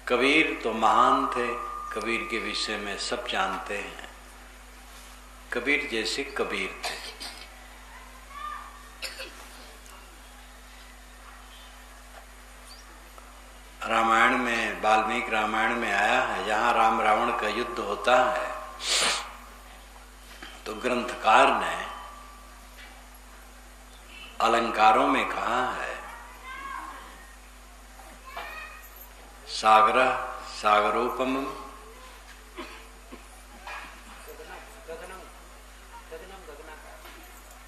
कबीर तो महान थे, कबीर के विषय में सब जानते हैं। कबीर जैसे कबीर थे। रामायण में, वाल्मीकि रामायण में आया है, जहाँ राम रावण का युद्ध होता है तो ग्रंथकार ने अलंकारों में कहा है, सागर सागरोपम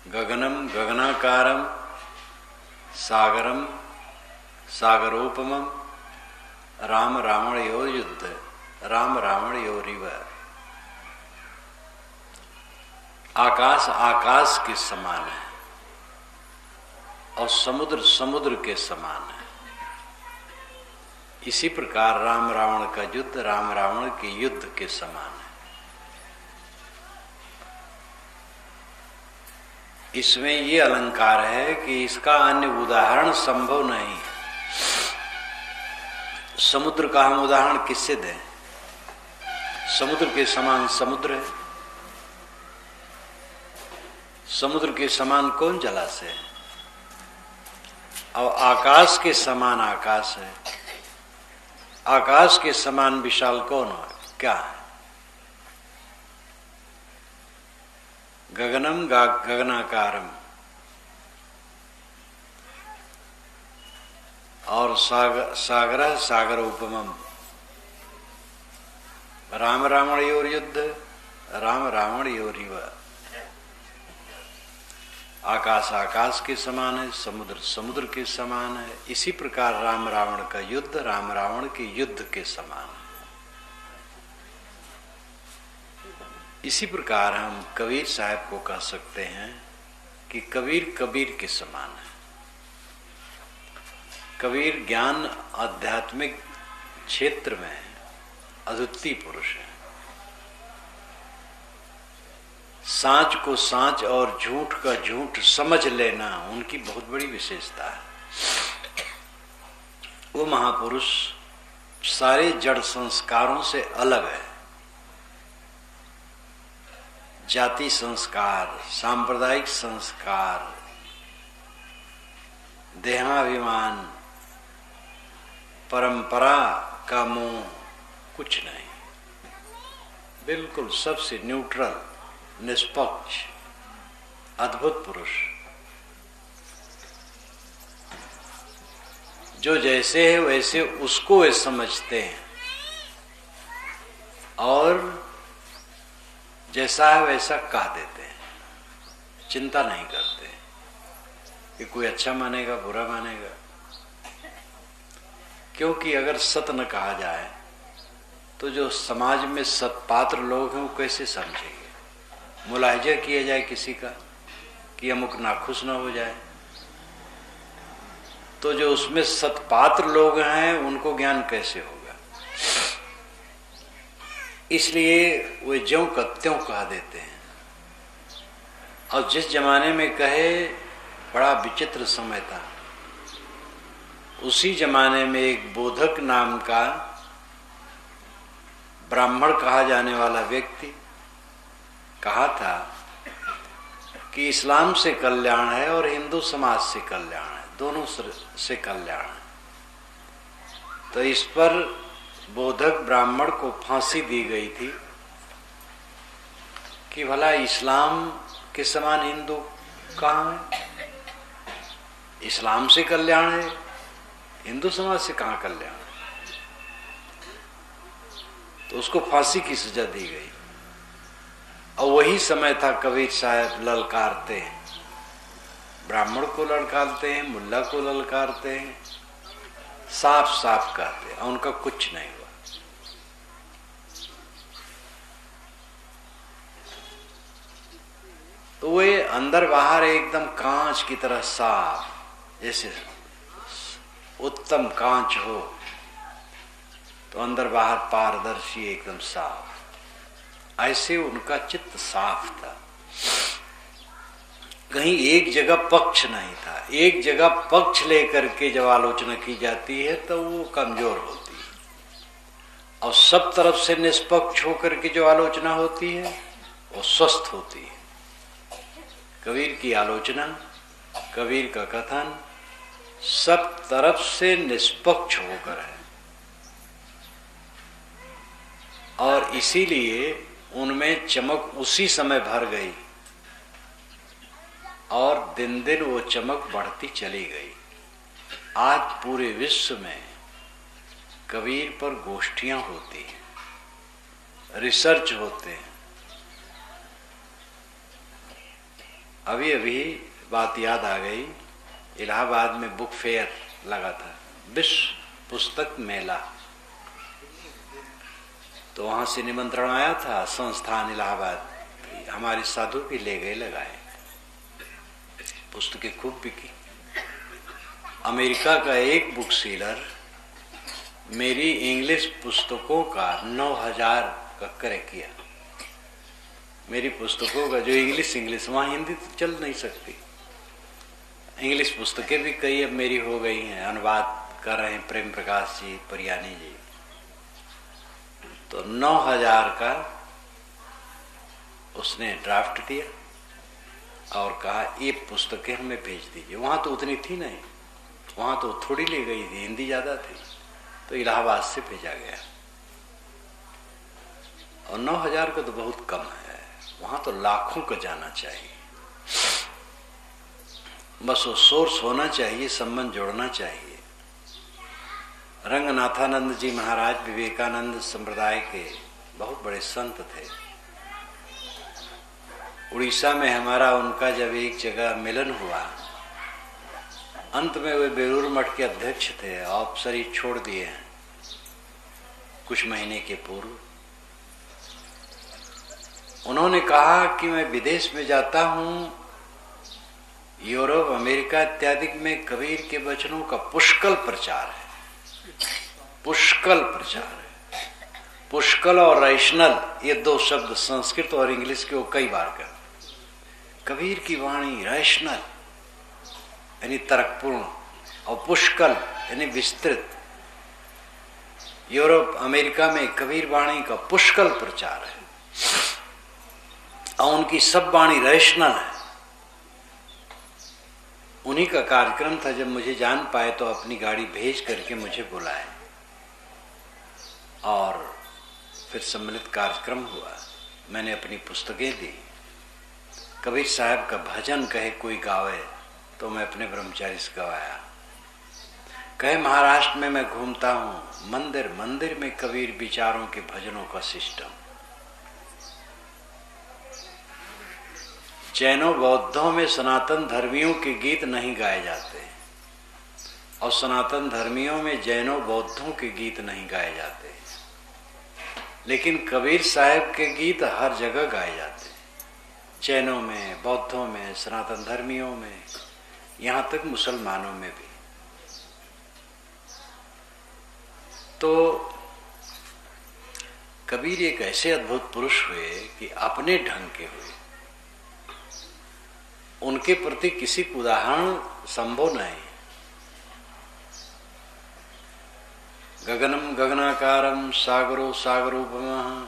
गगनम गगनाकारम सागरम सागरोपमम राम रावण यो युद्ध राम रावण यो रिव। आकाश आकाश के समान है और समुद्र समुद्र के समान है। इसी प्रकार राम रावण का युद्ध राम रावण के युद्ध के समान है। इसमें ये अलंकार है कि इसका अन्य उदाहरण संभव नहीं। समुद्र का हम उदाहरण किससे दें? समुद्र के समान समुद्र है। समुद्र के समान कौन जलाशय है? और आकाश के समान आकाश है। आकाश के समान विशाल कौन है? क्या है? गगनम गगनाकारम और सागर सागरोपमम राम रावण योर युद्ध राम रावण योरिव। आकाश आकाश के समान है, समुद्र समुद्र के समान है। इसी प्रकार राम रावण का युद्ध राम रावण के युद्ध के समान है। इसी प्रकार हम कबीर साहब को कह सकते हैं कि कबीर कबीर के समान है। कबीर ज्ञान आध्यात्मिक क्षेत्र में अद्वितीय पुरुष है। सांच को सांच और झूठ का झूठ समझ लेना उनकी बहुत बड़ी विशेषता है। वो महापुरुष सारे जड़ संस्कारों से अलग है। जाति संस्कार, सांप्रदायिक संस्कार, देहाभिमान, परंपरा का मोह कुछ नहीं। बिल्कुल सबसे न्यूट्रल, निष्पक्ष, अद्भुत पुरुष। जो जैसे है वैसे उसको वे समझते हैं और जैसा है वैसा कह देते हैं। चिंता नहीं करते कि कोई अच्छा मानेगा बुरा मानेगा, क्योंकि अगर सत्य न कहा जाए तो जो समाज में सत्पात्र लोग हैं वो कैसे समझेंगे। मुलाहिजा किया जाए किसी का कि अमुक नाखुश न हो जाए, तो जो उसमें सत्पात्र लोग हैं उनको ज्ञान कैसे होगा। इसलिए वे ज्यों का त्यों कह देते हैं। और जिस जमाने में कहे बड़ा विचित्र समय था। उसी जमाने में एक बोधक नाम का ब्राह्मण कहा जाने वाला व्यक्ति कहा था कि इस्लाम से कल्याण है और हिंदू समाज से कल्याण है, दोनों से कल्याण है। तो इस पर बोधक ब्राह्मण को फांसी दी गई थी कि भला इस्लाम के समान हिंदू कहाँ है? इस्लाम से कल्याण है, हिंदू समाज से कहाँ कल्याण है? तो उसको फांसी की सजा दी गई। और वही समय था कबीर साहब ललकारते हैं, ब्राह्मण को ललकारते हैं, मुल्ला को ललकारते हैं, साफ साफ कहते हैं, और उनका कुछ नहीं हुआ। तो वे अंदर बाहर एकदम कांच की तरह साफ, जैसे उत्तम कांच हो तो अंदर बाहर पारदर्शी एकदम साफ, ऐसे उनका चित्त साफ था। कहीं एक जगह पक्ष नहीं था। एक जगह पक्ष लेकर के जब आलोचना की जाती है तो वो कमजोर होती है। और सब तरफ से निष्पक्ष होकर के जो आलोचना होती है वो स्वस्थ होती है। कबीर की आलोचना, कबीर का कथन सब तरफ से निष्पक्ष होकर है और इसीलिए उनमें चमक उसी समय भर गई और दिन दिन वो चमक बढ़ती चली गई। आज पूरे विश्व में कबीर पर गोष्ठियां होती हैं, रिसर्च होते हैं। अभी अभी बात याद आ गई, इलाहाबाद में बुक फेयर लगा था, विश्व पुस्तक मेला, तो वहां से निमंत्रण आया था संस्थान इलाहाबाद, हमारे साधु भी ले गए, लगाए, पुस्तकें खूब बिकी। अमेरिका का एक बुक सेलर मेरी इंग्लिश पुस्तकों का 9,000 का क्रय किया। मेरी पुस्तकों का जो इंग्लिश वहाँ हिंदी तो चल नहीं सकती, इंग्लिश पुस्तकें भी कई अब मेरी हो गई हैं, अनुवाद कर रहे हैं प्रेम प्रकाश जी, परियानी जी। तो 9,000 का उसने ड्राफ्ट दिया और कहा ये पुस्तकें हमें भेज दीजिए। वहाँ तो उतनी थी नहीं, वहाँ तो थोड़ी ले गई थी, हिंदी ज़्यादा थी, तो इलाहाबाद से भेजा गया। और 9,000 का तो बहुत कम है, वहाँ तो लाखों का जाना चाहिए। बस वो सोर्स होना चाहिए, संबंध जोड़ना चाहिए। रंगनाथानंद जी महाराज विवेकानंद संप्रदाय के बहुत बड़े संत थे। उड़ीसा में हमारा उनका जब एक जगह मिलन हुआ, अंत में वे बेलूर मठ के अध्यक्ष थे, आप शरीर छोड़ दिए हैं कुछ महीने के पूर्व। उन्होंने कहा कि मैं विदेश में जाता हूँ, यूरोप अमेरिका इत्यादि में कबीर के वचनों का पुष्कल प्रचार है, पुष्कल प्रचार है। पुष्कल और रैशनल ये दो शब्द संस्कृत और इंग्लिश के वो कई बार कर। कबीर की वाणी रैशनल यानी तर्कपूर्ण और पुष्कल यानी विस्तृत। यूरोप अमेरिका में कबीर वाणी का पुष्कल प्रचार है और उनकी सब वाणी रैशनल है। उन्हीं का कार्यक्रम था, जब मुझे जान पाए तो अपनी गाड़ी भेज करके मुझे बुलाए और फिर सम्मिलित कार्यक्रम हुआ। मैंने अपनी पुस्तकें दी। कबीर साहब का भजन कहे कोई गावे तो मैं अपने ब्रह्मचारी से गवाया। कहे महाराष्ट्र में मैं घूमता हूँ, मंदिर मंदिर में कबीर विचारों के भजनों का सिस्टम। जैनों बौद्धों में सनातन धर्मियों के गीत नहीं गाए जाते और सनातन धर्मियों में जैनों बौद्धों के गीत नहीं गाए जाते, लेकिन कबीर साहब के गीत हर जगह गाए जाते, जैनों में, बौद्धों में, सनातन धर्मियों में, यहाँ तक मुसलमानों में भी। तो कबीर एक ऐसे अद्भुत पुरुष हुए कि अपने ढंग के हुए, उनके प्रति किसी का उदाहरण संभव नहीं। गगनम गगनाकारम सागरो सागरोपमः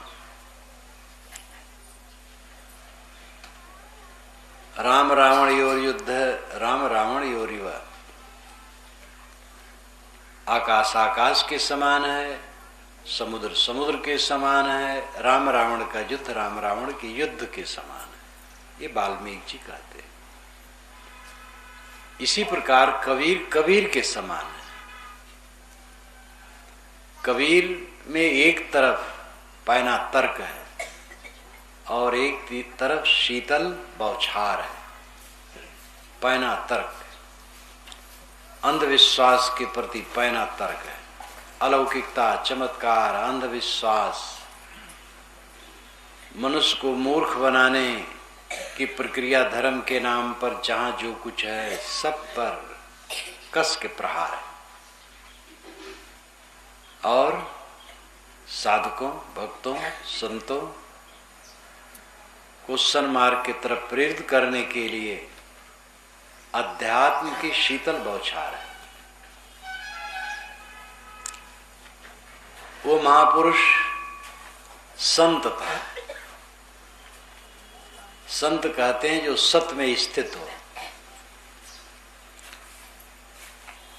राम रावण योर युद्ध राम रावण योरिव। आकाश आकाश के समान है, समुद्र समुद्र के समान है, राम रावण का युद्ध राम रावण के युद्ध के समान है। ये वाल्मीकि जी कहते हैं। इसी प्रकार कबीर कबीर के समान है। कबीर में एक तरफ पैना तर्क है और एक तरफ शीतल बौछार है। पैना तर्क, अंधविश्वास के प्रति पैना तर्क है। अलौकिकता, चमत्कार, अंधविश्वास, मनुष्य को मूर्ख बनाने की प्रक्रिया धर्म के नाम पर जहां जो कुछ है सब पर कस के प्रहार है। और साधकों, भक्तों, संतों को सन्मार्ग की तरफ प्रेरित करने के लिए अध्यात्म की शीतल बौछार है। वो महापुरुष संत था। संत कहते हैं जो सत्य में स्थित हो,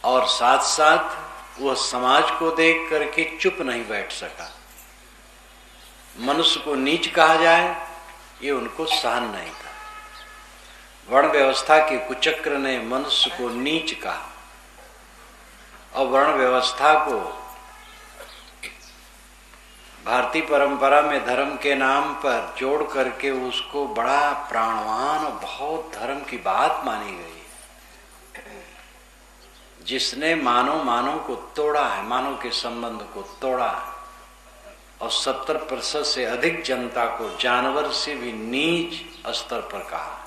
और साथ साथ वह समाज को देख करके चुप नहीं बैठ सका। मनुष्य को नीच कहा जाए ये उनको सहन नहीं था। वर्ण व्यवस्था के कुचक्र ने मनुष्य को नीच कहा और वर्ण व्यवस्था को भारतीय परंपरा में धर्म के नाम पर जोड़ करके उसको बड़ा प्राणवान और बहुत धर्म की बात मानी गई। जिसने मानव को तोड़ा है, मानव के संबंध को तोड़ा है, और 70% से अधिक जनता को जानवर से भी नीच स्तर पर कहा।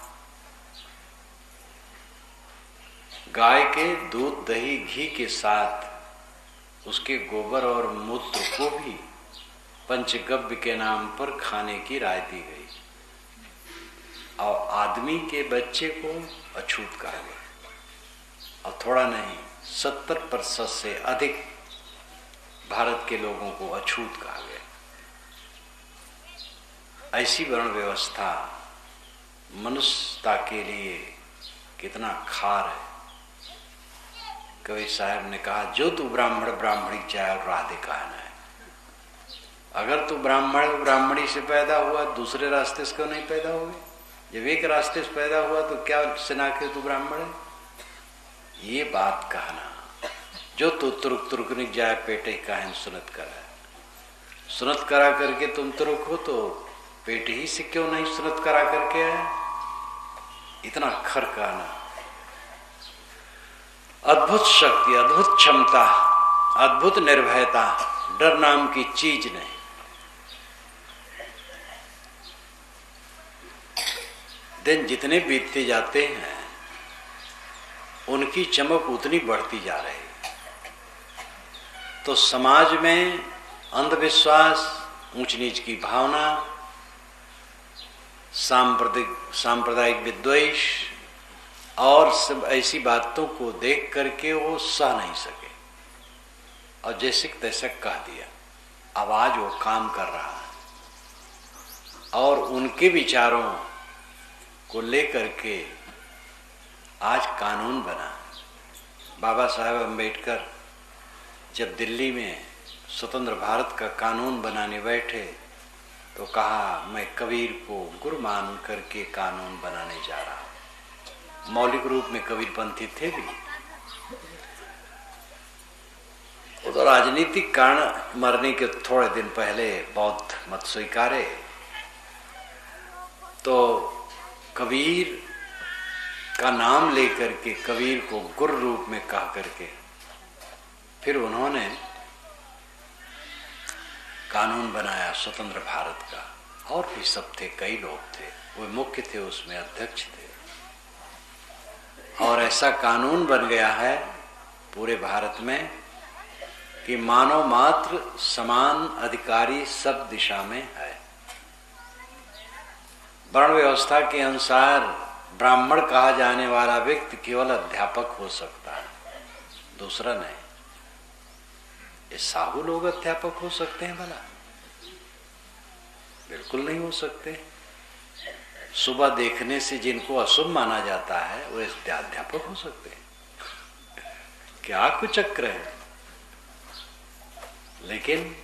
गाय के दूध दही घी के साथ उसके गोबर और मूत्र को भी पंचगव्य के नाम पर खाने की राय दी गई, और आदमी के बच्चे को अछूत कहा गया। और थोड़ा नहीं, 70% से अधिक भारत के लोगों को अछूत कहा गया। ऐसी वर्ण व्यवस्था मनुष्यता के लिए कितना खार है। कवि साहब ने कहा, जो तू ब्राह्मण ब्राह्मणी जाए और राधे कहना है। अगर तू ब्राह्मण ब्राह्मणी से पैदा हुआ, दूसरे रास्ते से क्यों नहीं पैदा हुए? जब एक रास्ते से पैदा हुआ तो क्या सिना के तू ब्राह्मण है? ये बात कहना, जो तू तुरुक तुरुकनिक जाए पेटे काहन सुनत करा। सुनत करा करके तुम तुरुक हो तो पेट ही से क्यों नहीं सुनत करा करके आए? इतना खर कहना। अद्भुत शक्ति, अद्भुत क्षमता, अद्भुत निर्भयता, डर नाम की चीज नहीं। दिन जितने बीतते जाते हैं उनकी चमक उतनी बढ़ती जा रही है। तो समाज में अंधविश्वास, ऊंच नीच की भावना, सांप्रदायिक विद्वेष और सब ऐसी बातों को देख करके वो सह नहीं सके और जैसे तैसे कह दिया। अब आज वो काम कर रहा है और उनके विचारों को लेकर के आज कानून बना। बाबा साहेब अम्बेडकर जब दिल्ली में स्वतंत्र भारत का कानून बनाने बैठे तो कहा, मैं कबीर को गुरु मान करके कानून बनाने जा रहा हूं। मौलिक रूप में कबीरपंथी थे भी। वो तो राजनीतिक कारण मरने के थोड़े दिन पहले बौद्ध मत स्वीकारे तो कबीर का नाम लेकर के कबीर को गुरु रूप में कह करके फिर उन्होंने कानून बनाया स्वतंत्र भारत का। और भी सब थे, कई लोग थे, वो मुख्य थे, उसमें अध्यक्ष थे। और ऐसा कानून बन गया है पूरे भारत में कि मानव मात्र समान अधिकारी सब दिशा में है। वर्ण व्यवस्था के अनुसार ब्राह्मण कहा जाने वाला व्यक्ति केवल अध्यापक हो सकता है, दूसरा नहीं। ये साहू लोग अध्यापक हो सकते हैं भला? बिल्कुल नहीं हो सकते। सुबह देखने से जिनको अशुभ माना जाता है वो अध्यापक हो सकते हैं? क्या कुचक्र है। लेकिन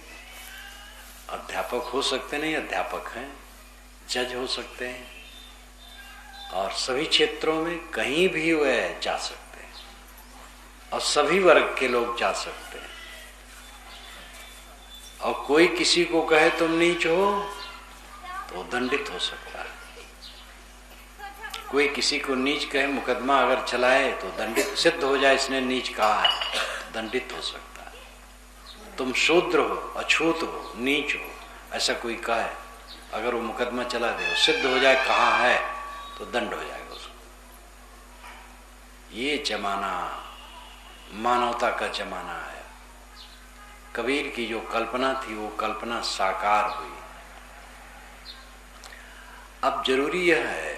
अध्यापक हो सकते नहीं, अध्यापक हैं, जज हो सकते हैं और सभी क्षेत्रों में कहीं भी वह जा सकते हैं और सभी वर्ग के लोग जा सकते हैं। और कोई किसी को कहे तुम नीच हो तो दंडित हो सकता है। कोई किसी को नीच कहे, मुकदमा अगर चलाए तो दंडित सिद्ध हो जाए, इसने नीच कहा है, तो दंडित हो सकता है। तुम शूद्र हो, अछूत हो, नीच हो, ऐसा कोई कहे, अगर वो मुकदमा चला दे, सिद्ध हो जाए कहा है, तो दंड हो जाएगा उसको। ये जमाना मानवता का जमाना है। कबीर की जो कल्पना थी वो कल्पना साकार हुई। अब जरूरी यह है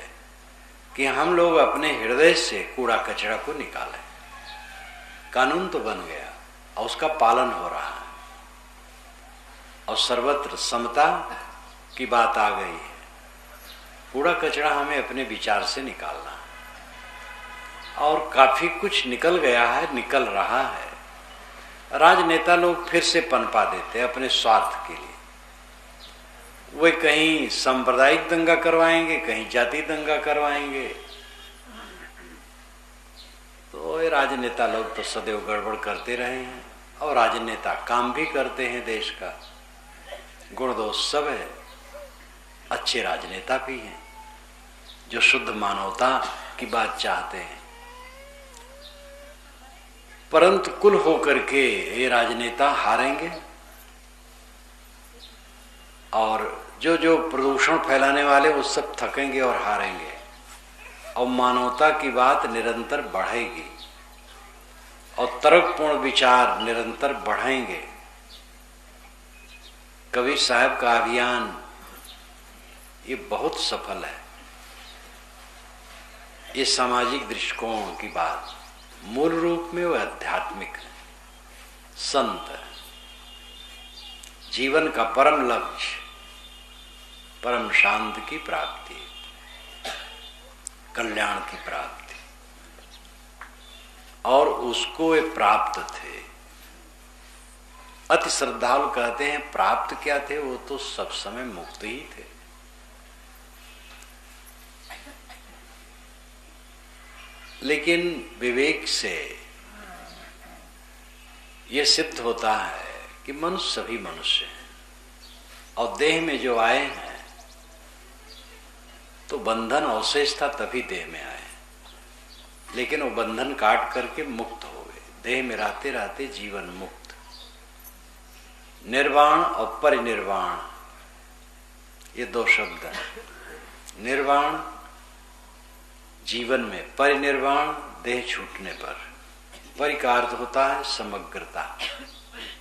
कि हम लोग अपने हृदय से कूड़ा कचरा को निकालें। कानून तो बन गया और उसका पालन हो रहा है। और सर्वत्र समता की बात आ गई है। कूड़ा कचरा हमें अपने विचार से निकालना है, और काफी कुछ निकल गया है, निकल रहा है। राजनेता लोग फिर से पनपा देते हैं अपने स्वार्थ के लिए। वे कहीं सांप्रदायिक दंगा करवाएंगे, कहीं जाति दंगा करवाएंगे। तो ये राजनेता लोग तो सदैव गड़बड़ करते रहे हैं, और राजनेता काम भी करते हैं देश का। गुण दोष सब है, अच्छे राजनेता भी हैं जो शुद्ध मानवता की बात चाहते हैं। परंतु कुल होकर के ये राजनेता हारेंगे, और जो जो प्रदूषण फैलाने वाले वो सब थकेंगे और हारेंगे, और मानवता की बात निरंतर बढ़ेगी, और तर्कपूर्ण विचार निरंतर बढ़ेंगे। कबीर साहब का अभियान ये बहुत सफल है। ये सामाजिक दृष्टिकोण की बात मूल रूप में वह आध्यात्मिक है, संत है। जीवन का परम लक्ष्य परम शांति की प्राप्ति, कल्याण की प्राप्ति, और उसको वे प्राप्त थे। अति श्रद्धालु कहते हैं प्राप्त क्या थे, वो तो सब समय मुक्त ही थे। लेकिन विवेक से ये सिद्ध होता है कि मनुष्य सभी मनुष्य हैं, और देह में जो आए हैं तो बंधन अवशेष था तभी देह में आए, लेकिन वो बंधन काट करके मुक्त हो गए। देह में रहते रहते जीवन मुक्त। निर्वाण और परिनिर्वाण ये दो शब्द हैं। निर्वाण जीवन में, परिनिर्वाण देह छूटने पर। परि का अर्थ होता है समग्रता,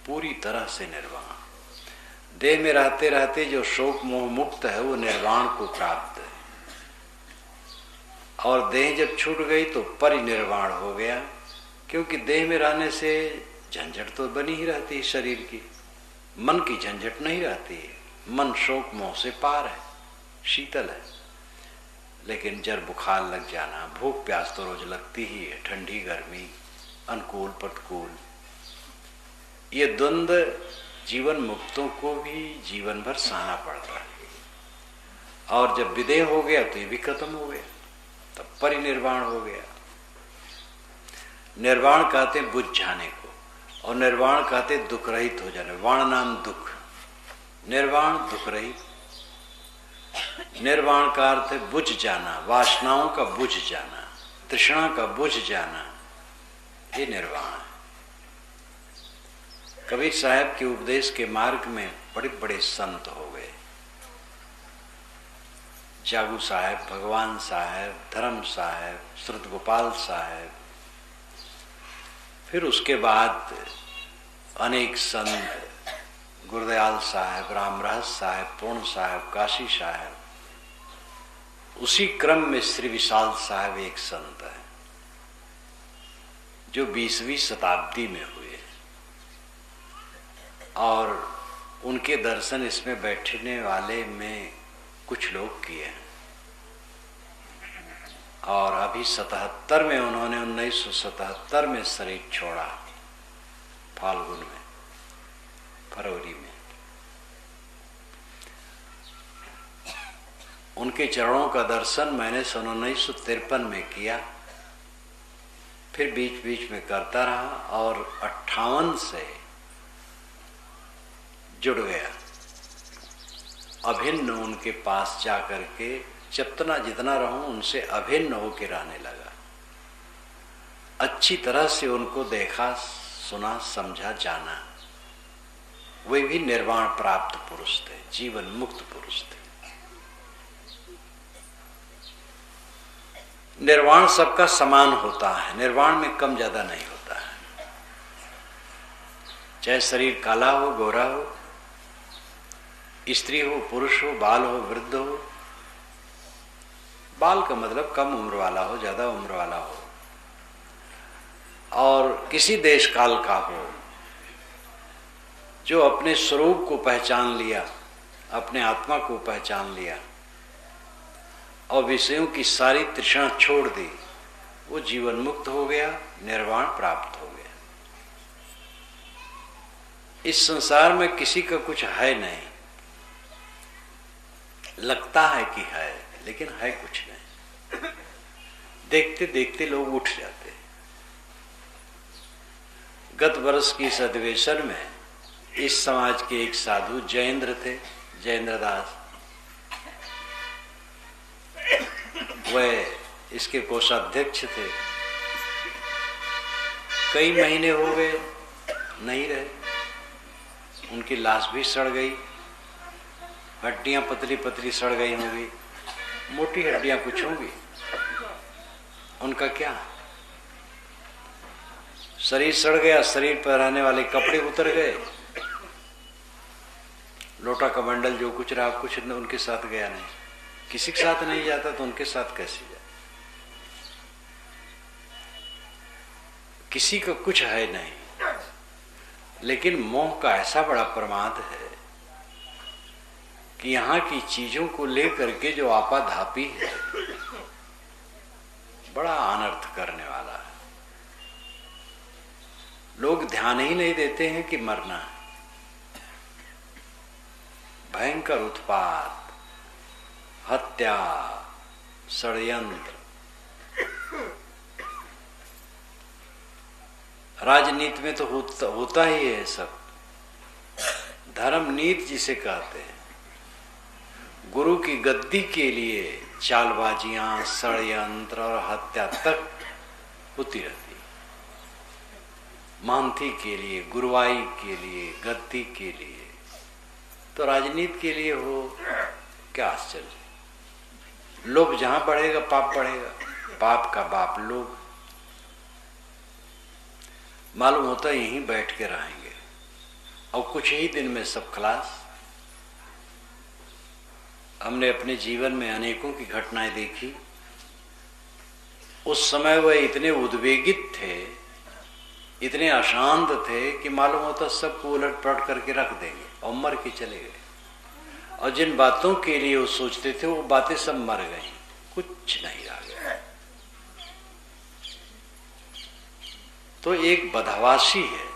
पूरी तरह से निर्वाण। देह में रहते रहते जो शोक मोह मुक्त है वो निर्वाण को प्राप्त है, और देह जब छूट गई तो परिनिर्वाण हो गया। क्योंकि देह में रहने से झंझट तो बनी ही रहती है शरीर की, मन की झंझट नहीं रहती है। मन शोक मोह से पार है, शीतल है। लेकिन जड़ बुखार लग जाना, भूख प्यास तो रोज लगती ही है, ठंडी गर्मी, अनुकूल प्रतिकूल, ये द्वंद्व जीवन मुक्तों को भी जीवन भर सहना पड़ता है। और जब विदेह हो गया तो ये भी खत्म हो गया, तब परिनिर्वाण हो गया। निर्वाण कहते बुझ जाने को, और निर्वाण कहते दुख रहित हो जाने। वाण नाम दुख, निर्वाण दुख रहित। निर्वाण का अर्थ है बुझ जाना, वासनाओं का बुझ जाना, तृष्णा का बुझ जाना, ये निर्वाण है। कबीर साहब के उपदेश के मार्ग में बड़े बड़े संत हो गए। जागू साहब, भगवान साहब, धर्म साहब, श्रुत गोपाल साहब, फिर उसके बाद अनेक संत, गुरदयाल साहब, रामरहस साहब, पूर्ण साहब, काशी साहब। उसी क्रम में श्री विशाल साहब एक संत है जो 20वीं शताब्दी में हुए, और उनके दर्शन इसमें बैठने वाले में कुछ लोग किए हैं। और अभी 77 में उन्होंने 1977 में शरीर छोड़ा, फाल्गुन में, फरवरी में। उनके चरणों का दर्शन मैंने सन 1953 में किया, फिर बीच बीच में करता रहा, और 58 से जुड़ गया। अभिन्न उनके पास जाकर के जितना जितना रहूं उनसे अभिन्न होकर रहने लगा। अच्छी तरह से उनको देखा, सुना, समझा, जाना। वे भी निर्वाण प्राप्त पुरुष थे, जीवन मुक्त पुरुष थे। निर्वाण सबका समान होता है, निर्वाण में कम ज्यादा नहीं होता है। चाहे शरीर काला हो, गोरा हो, स्त्री हो, पुरुष हो, बाल हो, वृद्ध हो। बाल का मतलब कम उम्र वाला हो, ज्यादा उम्र वाला हो, और किसी देश काल का हो, जो अपने स्वरूप को पहचान लिया, अपने आत्मा को पहचान लिया और विषयों की सारी तृष्णा छोड़ दी, वो जीवन मुक्त हो गया, निर्वाण प्राप्त हो गया। इस संसार में किसी का कुछ है नहीं, लगता है कि है, लेकिन है कुछ नहीं। देखते देखते लोग उठ जाते हैं। गत वर्ष की इस अधिवेशन में इस समाज के एक साधु जयेंद्र थे, जयेंद्र दास, वह इसके कोषाध्यक्ष थे। कई महीने हो गए नहीं रहे, उनकी लाश भी सड़ गई, हड्डियां पतली पतली सड़ गई होंगी, मोटी हड्डियां कुछ होंगी, उनका क्या, शरीर सड़ गया, शरीर पर रहने वाले कपड़े उतर गए, लोटा कमंडल जो कुछ रहा कुछ उनके साथ गया नहीं। किसी के साथ नहीं जाता तो उनके साथ कैसे जाए? किसी का कुछ है नहीं, लेकिन मोह का ऐसा बड़ा प्रमाद है कि यहाँ की चीजों को लेकर के जो आपाधापी है, बड़ा अनर्थ करने वाला है। लोग ध्यान ही नहीं देते हैं कि मरना है। भयंकर उत्पात, हत्या, षड्यंत्र, राजनीति में तो होता ही है सब। धर्म नीति जिसे कहते हैं, गुरु की गद्दी के लिए चालबाजियां, षड्यंत्र और हत्या तक होती रहती। मानती के लिए, गुरुवाई के लिए, गद्दी के लिए, तो राजनीति के लिए हो, क्या आश्चर्य। लोभ जहां बढ़ेगा पाप बढ़ेगा, पाप का बाप लोभ। मालूम होता है यहीं बैठ के रहेंगे और कुछ ही दिन में सब खलास। हमने अपने जीवन में अनेकों की घटनाएं देखी। उस समय वह इतने उद्वेगित थे, इतने अशांत थे कि मालूम होता सबको उलट पलट करके रख देंगे और मर के चले गए। और जिन बातों के लिए वो सोचते थे वो बातें सब मर गई, कुछ नहीं रह गया। तो एक बदहवासी है,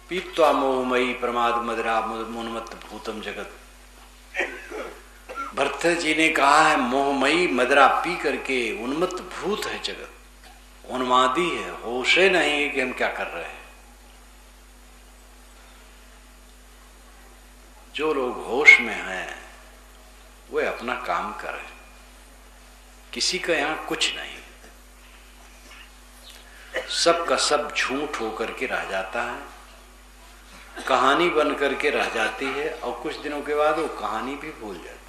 पीत्वा मोहमयी प्रमाद मदिरा मुन्मत्त भूतम जगत। भरत जी ने कहा है मोहमयी मदिरा पी करके उन्मत्त भूत है जगत, उन्मादी है, होशे नहीं है कि हम क्या कर रहे हैं। जो लोग होश में हैं वे अपना काम करें, किसी का यहां कुछ नहीं। सब का सब झूठ होकर के रह जाता है, कहानी बन करके रह जाती है और कुछ दिनों के बाद वो कहानी भी भूल जाती है।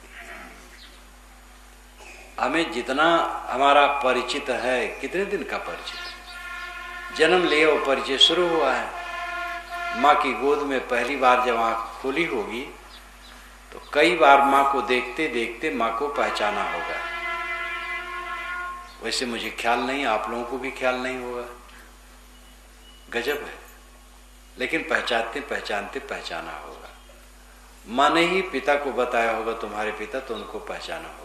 हमें जितना हमारा परिचित है, कितने दिन का परिचित, जन्म लिया वो परिचय शुरू हुआ है। माँ की गोद में पहली बार जब आँख खोली होगी तो कई बार माँ को देखते देखते माँ को पहचाना होगा। वैसे मुझे ख्याल नहीं, आप लोगों को भी ख्याल नहीं होगा, गजब है, लेकिन पहचानते पहचानते पहचाना होगा। माँ ने ही पिता को बताया होगा तुम्हारे पिता, तो उनको पहचाना होगा।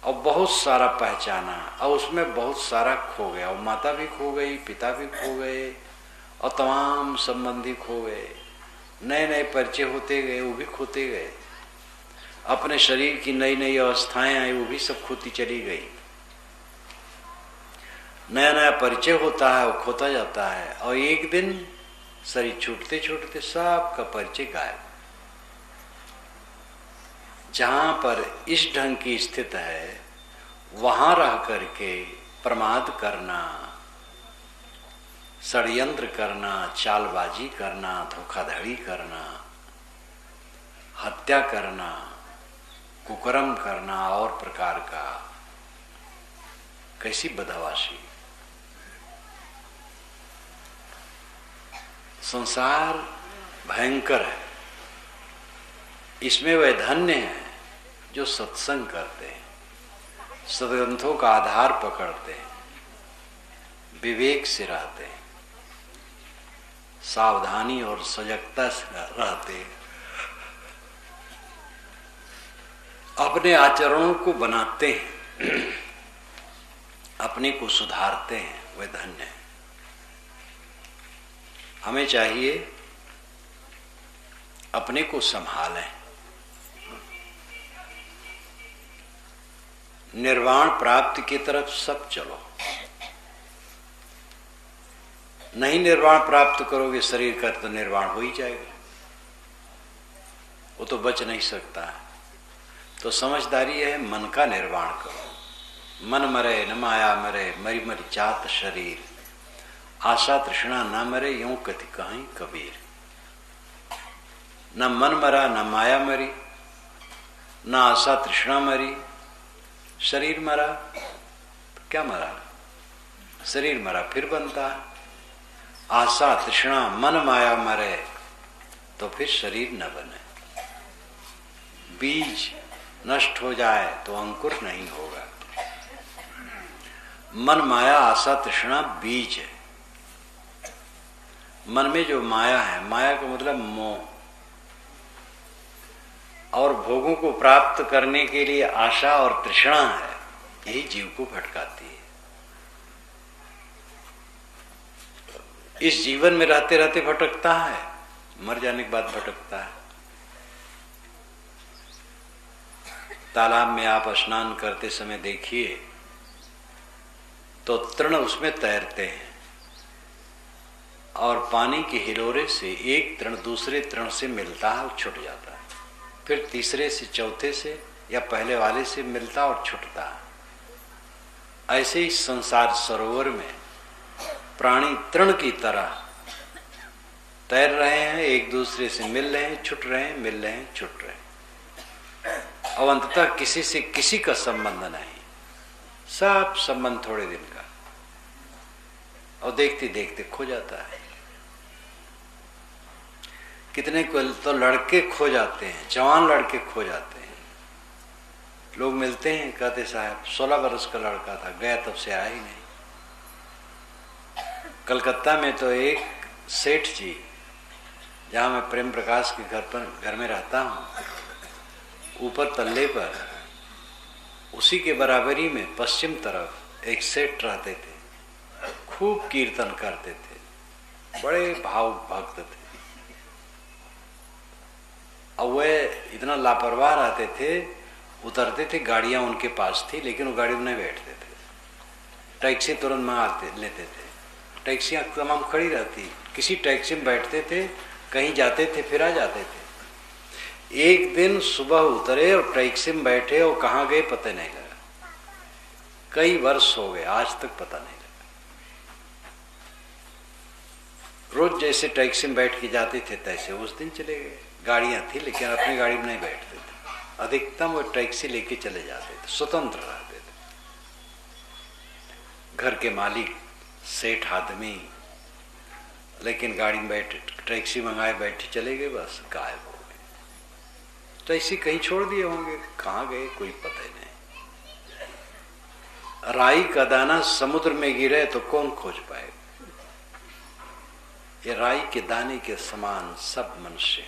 और बहुत सारा पहचाना और उसमें बहुत सारा खो गया, और माता भी खो गई, पिता भी खो गए और तमाम संबंधी खो गए। नए नए परिचय होते गए, वो भी खोते गए। अपने शरीर की नई नई अवस्थाएं आई, वो भी सब खोती चली गई। नया नया परिचय होता है, वो खोता जाता है, और एक दिन शरीर छूटते छूटते सबका परिचय गायब। जहां पर इस ढंग की स्थिति है वहां रह करके प्रमाद करना, षड्यंत्र करना, चालबाजी करना, धोखाधड़ी करना, हत्या करना, कुकर्म करना और प्रकार का, कैसी बदहवासी। संसार भयंकर है। इसमें वह धन्य है जो सत्संग करते हैं, सदग्रंथों का आधार पकड़ते हैं, विवेक से रहते हैं, सावधानी और सजगता से रहते, अपने आचरणों को बनाते हैं, अपने को सुधारते हैं, वे धन्य हैं। हमें चाहिए अपने को संभालें, निर्वाण प्राप्ति की तरफ सब चलो। नहीं निर्वाण प्राप्त करोगे शरीर का तो निर्वाण हो ही जाएगा, वो तो बच नहीं सकता है। तो समझदारी है मन का निर्वाण करो। मन मरे न माया मरे, मरी मरी जात शरीर, आशा तृष्णा न मरे यूं कथि कहीं कबीर। न मन मरा न माया मरी, न आशा तृष्णा मरी, शरीर मरा तो क्या मरा? शरीर मरा फिर बनता है। आशा तृष्णा मन माया मरे तो फिर शरीर न बने। बीज नष्ट हो जाए तो अंकुर नहीं होगा। मन माया आशा तृष्णा बीज है। मन में जो माया है, माया का मतलब मोह, और भोगों को प्राप्त करने के लिए आशा और तृष्णा है, यही जीव को भटकाती है। इस जीवन में रहते रहते भटकता है, मर जाने के बाद भटकता है। तालाब में आप स्नान करते समय देखिए तो तृण उसमें तैरते हैं और पानी के हिलोरे से एक तृण दूसरे तृण से मिलता है और छूट जाता है, फिर तीसरे से चौथे से या पहले वाले से मिलता और छूटता है। ऐसे ही संसार सरोवर में प्राणी तृण की तरह तैर रहे हैं, एक दूसरे से मिल रहे हैं, छूट रहे हैं, मिल रहे हैं, छूट रहे हैं, और अंततः किसी से किसी का संबंध नहीं, सब संबंध थोड़े दिन का, और देखते देखते खो जाता है। कितने को तो लड़के खो जाते हैं, जवान लड़के खो जाते हैं। लोग मिलते हैं, कहते साहब 16 वर्ष का लड़का था, गया तब से आया ही नहीं। कलकत्ता में तो एक सेठ जी, जहां मैं प्रेम प्रकाश के घर में रहता हूं, ऊपर तल्ले पर उसी के बराबरी में पश्चिम तरफ एक सेठ रहते थे, खूब कीर्तन करते थे, बड़े भावुक भक्त थे। और वे इतना लापरवाह रहते थे, उतरते थे, गाड़ियां उनके पास थी लेकिन वो गाड़ी में नहीं बैठते थे, टैक्सी तुरंत मंगा लेते थे। टैक्सियां तमाम खड़ी रहती, किसी टैक्सी में बैठते थे, कहीं जाते थे, फिर आ जाते थे। एक दिन सुबह उतरे और टैक्सी में बैठे और कहाँ गए पता नहीं लगा। कई वर्ष हो गए, आज तक पता नहीं लगा। रोज जैसे टैक्सी में बैठ के जाते थे तैसे उस दिन चले गए। गाड़ियां थी लेकिन अपनी गाड़ी में नहीं बैठते थे, अधिकतम वो टैक्सी लेके चले जाते थे, स्वतंत्र रहते थे। घर के मालिक सेठ आदमी, लेकिन गाड़ी में बैठे, टैक्सी मंगाए, बैठे चले गए, बस गायब हो गए। टैक्सी कहीं छोड़ दिए होंगे, कहाँ गए कोई पता ही नहीं। राई का दाना समुद्र में गिरे तो कौन खोज पाएगा? ये राई के दाने के समान सब मनुष्य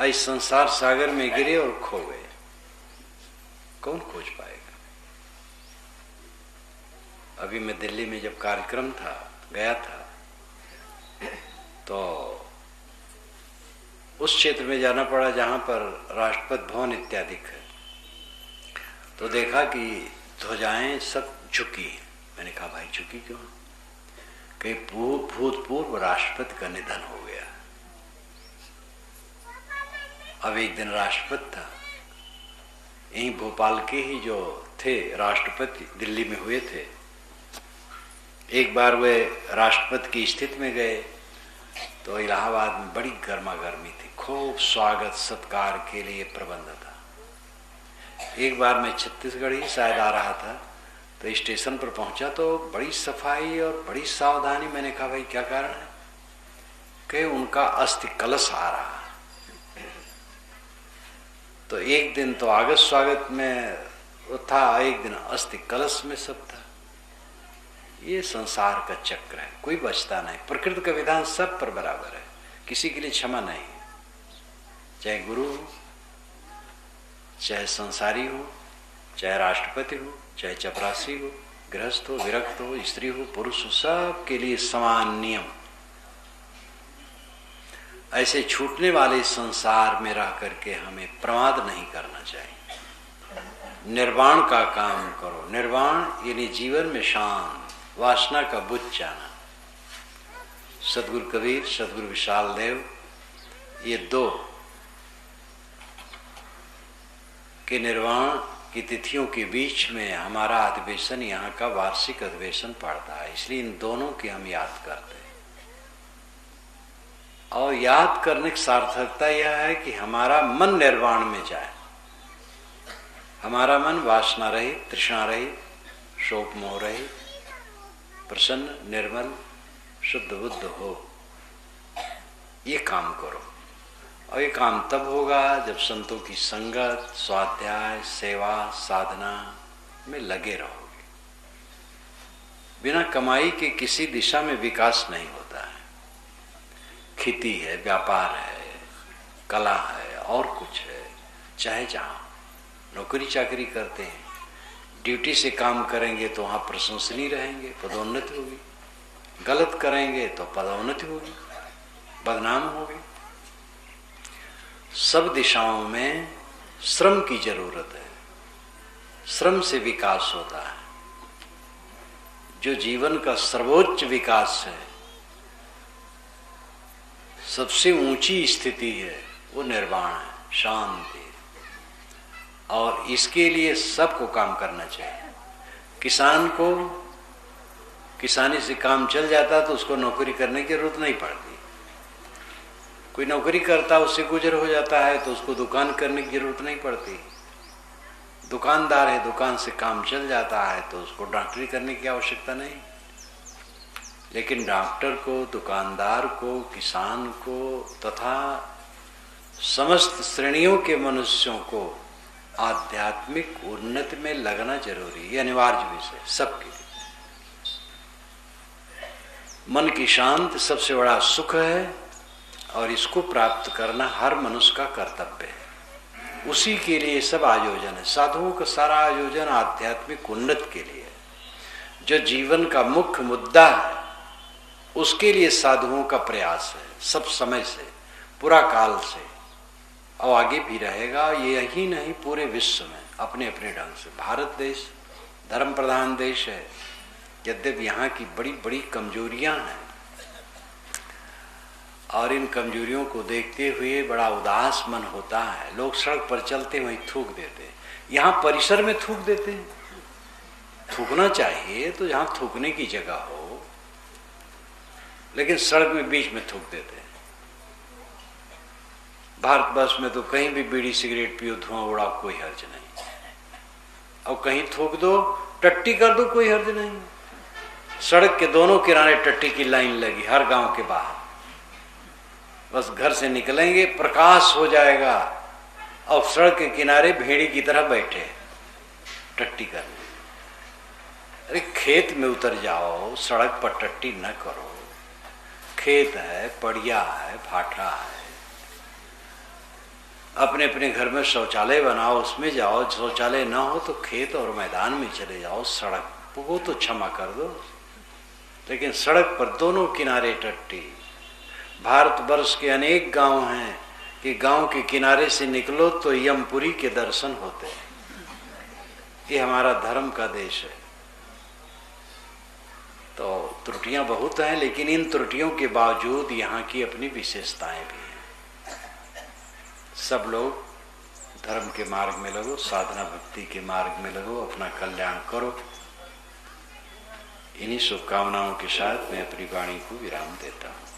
इस संसार सागर में गिरे और खो गए, कौन खोज पाएगा? अभी मैं दिल्ली में जब कार्यक्रम था, गया था, तो उस क्षेत्र में जाना पड़ा जहां पर राष्ट्रपति भवन इत्यादि है। तो देखा कि ध्वजाएं सब झुकी हैं। मैंने कहा भाई झुकी क्यों? कहीं भूतपूर्व राष्ट्रपति का निधन हो गया। अब एक दिन राष्ट्रपति था, यहीं भोपाल के ही जो थे राष्ट्रपति दिल्ली में हुए थे। एक बार वे राष्ट्रपति की स्थिति में गए तो इलाहाबाद में बड़ी गर्मा गर्मी थी, खूब स्वागत सत्कार के लिए प्रबंध था। एक बार मैं छत्तीसगढ़ ही शायद आ रहा था, तो स्टेशन पर पहुंचा तो बड़ी सफाई और बड़ी सावधानी। मैंने कहा भाई क्या कारण है? कि उनका अस्थि कलश आ रहा है। तो एक दिन तो आगत स्वागत में था, एक दिन अस्थि कलश में सब था। ये संसार का चक्र है, कोई बचता नहीं। प्रकृति का विधान सब पर बराबर है, किसी के लिए क्षमा नहीं। चाहे गुरु हो, चाहे संसारी हो, चाहे राष्ट्रपति हो, चाहे चपरासी हो, गृहस्थ हो, विरक्त हो, स्त्री हो, पुरुष हो, सब के लिए समान नियम। ऐसे छूटने वाले संसार में रह करके हमें प्रमाद नहीं करना चाहिए। निर्वाण का काम करो। निर्वाण यानी जीवन में शांत, वासना का बुझ जाना। सदगुरु कबीर, सदगुरु विशाल देव, ये दो के निर्वाण की तिथियों के बीच में हमारा अधिवेशन, यहाँ का वार्षिक अधिवेशन पड़ता है, इसलिए इन दोनों की हम याद करते हैं। और याद करने की सार्थकता यह है कि हमारा मन निर्वाण में जाए, हमारा मन वासना रहित, तृष्णा रहित, शोक मोह रहित, प्रसन्न, निर्मल, शुद्ध बुद्ध हो। ये काम करो। और ये काम तब होगा जब संतों की संगत, स्वाध्याय, सेवा, साधना में लगे रहोगे। बिना कमाई के किसी दिशा में विकास नहीं होता है। खेती है, व्यापार है, कला है, और कुछ है, चाहे जहाँ नौकरी चाकरी करते हैं, ड्यूटी से काम करेंगे तो वहाँ प्रशंसनीय रहेंगे, पदोन्नति होगी। गलत करेंगे तो पदोन्नति होगी, बदनाम होगी। सब दिशाओं में श्रम की जरूरत है। श्रम से विकास होता है। जो जीवन का सर्वोच्च विकास है, सबसे ऊंची स्थिति है, वो निर्वाण है, शांति। और इसके लिए सबको काम करना चाहिए। किसान को किसानी से काम चल जाता तो उसको नौकरी करने की जरूरत नहीं पड़ती। कोई नौकरी करता, उससे गुजर हो जाता है तो उसको दुकान करने की जरूरत नहीं पड़ती। दुकानदार है, दुकान से काम चल जाता है तो उसको डॉक्टरी करने की आवश्यकता नहीं। लेकिन डॉक्टर को, दुकानदार को, किसान को तथा समस्त श्रेणियों के मनुष्यों को आध्यात्मिक उन्नति में लगना जरूरी है, अनिवार्य विषय सबके लिए। मन की शांति सबसे बड़ा सुख है और इसको प्राप्त करना हर मनुष्य का कर्तव्य है। उसी के लिए सब आयोजन है। साधुओं का सारा आयोजन आध्यात्मिक उन्नति के लिए है। जो जीवन का मुख्य मुद्दा है उसके लिए साधुओं का प्रयास है, सब समय से, पूरा काल से, और आगे भी रहेगा। ये यही नहीं, पूरे विश्व में अपने अपने ढंग से। भारत देश धर्म प्रधान देश है, यद्यपि यहाँ की बड़ी बड़ी कमजोरियां हैं और इन कमजोरियों को देखते हुए बड़ा उदास मन होता है। लोग सड़क पर चलते वहीं थूक देते हैं। यहाँ परिसर में थूक देते हैं। थूकना चाहिए तो जहाँ थूकने की जगह हो, लेकिन सड़क में बीच में थूक देते हैं। भारतवर्ष में तो कहीं भी बीड़ी सिगरेट पियो, धुआं उड़ाओ, कोई हर्ज नहीं। और कहीं थूक दो, टट्टी कर दो, कोई हर्ज नहीं। सड़क के दोनों किनारे टट्टी की लाइन लगी, हर गांव के बाहर। बस घर से निकलेंगे, प्रकाश हो जाएगा और सड़क के किनारे भेड़ी की तरह बैठे टट्टी करने। अरे खेत में उतर जाओ, सड़क पर टट्टी न करो। खेत है, पड़िया है, भाटा है, अपने अपने घर में शौचालय बनाओ, उसमें जाओ। शौचालय ना हो तो खेत और मैदान में चले जाओ। सड़क को तो क्षमा कर दो, लेकिन सड़क पर दोनों किनारे टट्टी। भारतवर्ष के अनेक गांव हैं कि गांव के किनारे से निकलो तो यमपुरी के दर्शन होते हैं। ये हमारा धर्म का देश है। तो त्रुटियां बहुत हैं, लेकिन इन त्रुटियों के बावजूद यहाँ की अपनी विशेषताएं भी हैं। सब लोग धर्म के मार्ग में लगो, साधना भक्ति के मार्ग में लगो, अपना कल्याण करो। इन्हीं शुभकामनाओं के साथ मैं अपनी वाणी को विराम देता हूँ।